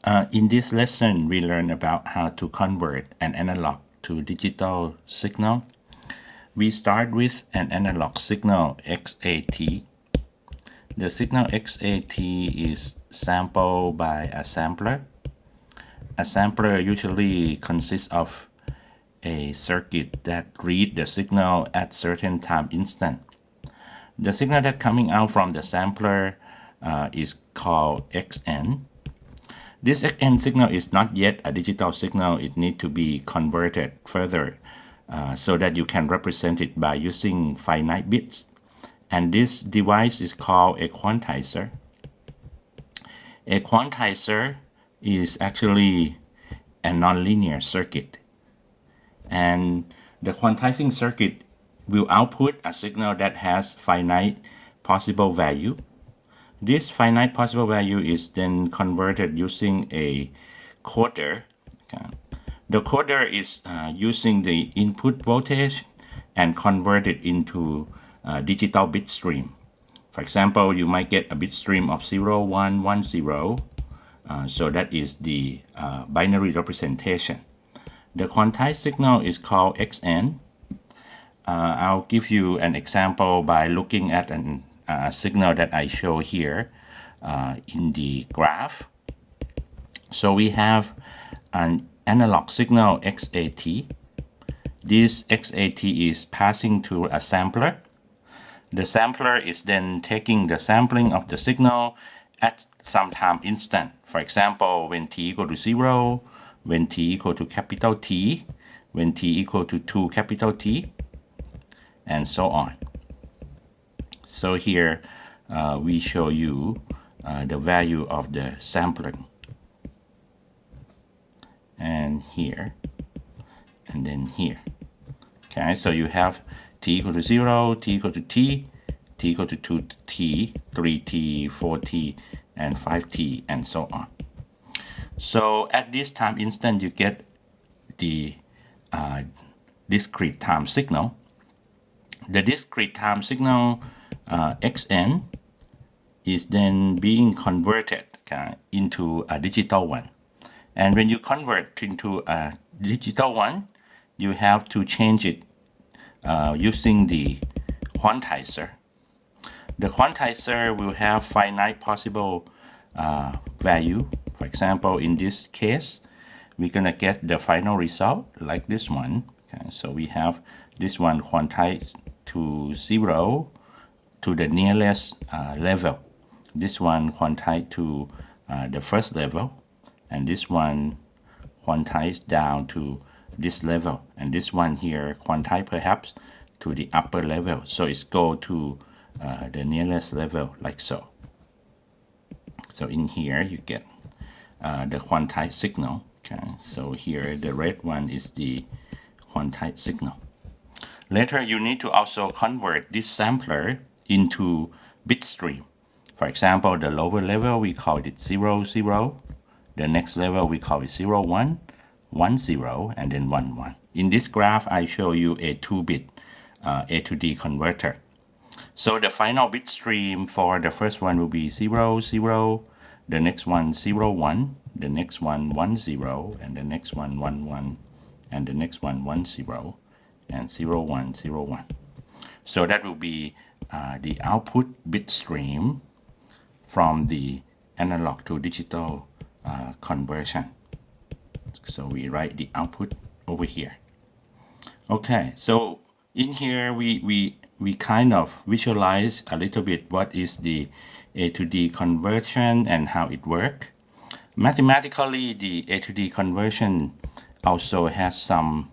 In this lesson, we learn about how to convert an analog to digital signal. We start with an analog signal XAT. The signal XAT is sampled by a sampler. A sampler usually consists of a circuit that reads the signal at certain time instant. The signal that coming out from the sampler is called XN. This XN signal is not yet a digital signal. It needs to be converted further so that you can represent it by using finite bits. And this device is called a quantizer. A quantizer is actually a nonlinear circuit. And the quantizing circuit will output a signal that has finite possible value. This finite possible value is then converted using a coder. Okay. The coder is using the input voltage and convert it into a digital bit stream. For example, you might get a bit stream of 0, 1, 1, 0. So that is the binary representation. The quantized signal is called XN. I'll give you an example by looking at a signal that I show here in the graph. So we have an analog signal XAT. This XAT is passing through a sampler. The sampler is then taking the sampling of the signal at some time instant. For example, when t equal to 0, when t equal to capital T, when t equal to 2 capital T, and so on. So here we show you the value of the sampling. And here, and then here. Okay, so you have t equal to 0, t equal to t, t equal to 2t, 3t, 4t, and 5t, and so on. So at this time instant, you get the discrete time signal. The discrete time signal XN is then being converted into a digital one. And when you convert into a digital one, you have to change it using the quantizer. The quantizer will have finite possible value. For example, in this case, we're going to get the final result like this one. Okay, so we have this one quantized to 0 to the nearest level. This one quantized to the first level. And this one quantized down to this level. And this one here quantized perhaps to the upper level. So it's go to the nearest level like so. So in here you get the quantized signal. Okay, so here the red one is the quantized signal. Later you need to also convert this sampler into bit stream. For example, the lower level we call it 0, 0. The next level we call it 0, 1, 1, 0, and then 1, 1. In this graph, I show you a 2-bit A to D converter. So the final bit stream for the first one will be 0, 0, the next one 0, 1, the next one 1, 0, and the next one 1, 1, and the next one 1, 0, and 0, 1, 0, 1. So that will be the output bit stream from the analog to digital conversion. So we write the output over here. Okay, so in here we kind of visualize a little bit what is the A to D conversion and how it works. Mathematically, the A to D conversion also has some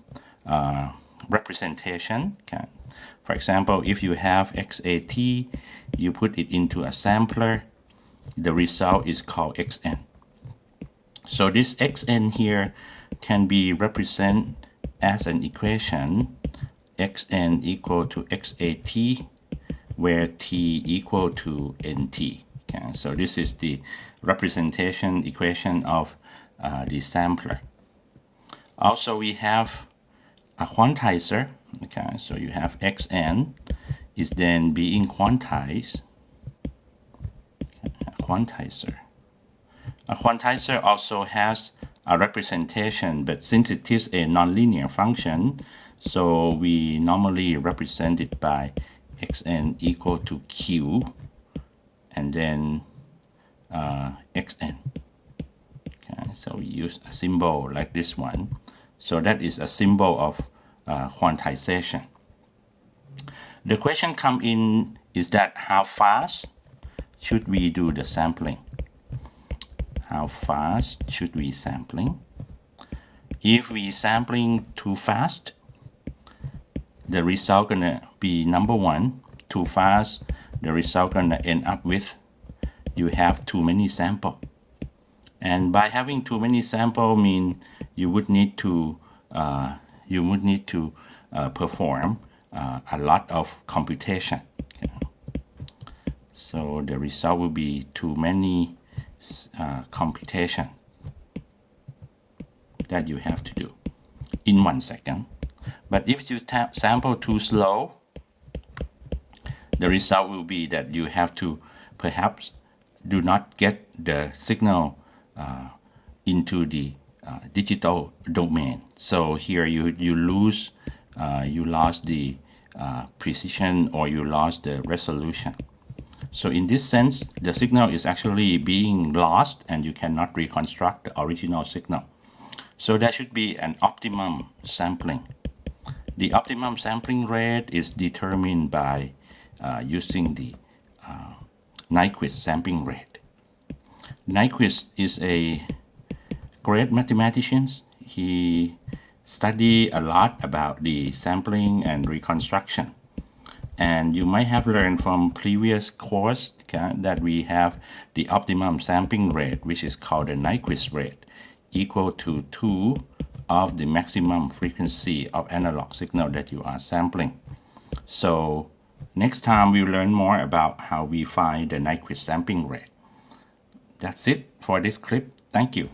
representation. Okay. For example, if you have XAT, you put it into a sampler, the result is called XN. So this XN here can be represented as an equation, XN equal to XAT, where T equal to NT. Okay, so this is the representation equation of the sampler. Also, we have a quantizer. Okay, so you have XN is then being quantized. Okay, a quantizer. A quantizer also has a representation, but since it is a nonlinear function, so we normally represent it by xn equal to q, and then xn. Okay, so we use a symbol like this one. So that is a symbol of quantization. The question come in is that how fast should we do the sampling? How fast should we sampling? If we sampling too fast, the result gonna be number one, too fast, the result gonna end up with you have too many sample. And by having too many sample mean you would need to perform a lot of computation. Okay. So the result will be too many computation that you have to do in 1 second. But if you sample too slow, the result will be that you have to perhaps do not get the signal into the digital domain. So here you lose, you lost the precision, or you lost the resolution. So in this sense, the signal is actually being lost and you cannot reconstruct the original signal. So there should be an optimum sampling. The optimum sampling rate is determined by using the Nyquist sampling rate. Nyquist is a great mathematician. He studied a lot about the sampling and reconstruction. And you might have learned from previous course that we have the optimum sampling rate, which is called the Nyquist rate, equal to 2 of the maximum frequency of analog signal that you are sampling. So next time we'll learn more about how we find the Nyquist sampling rate. That's it for this clip. Thank you.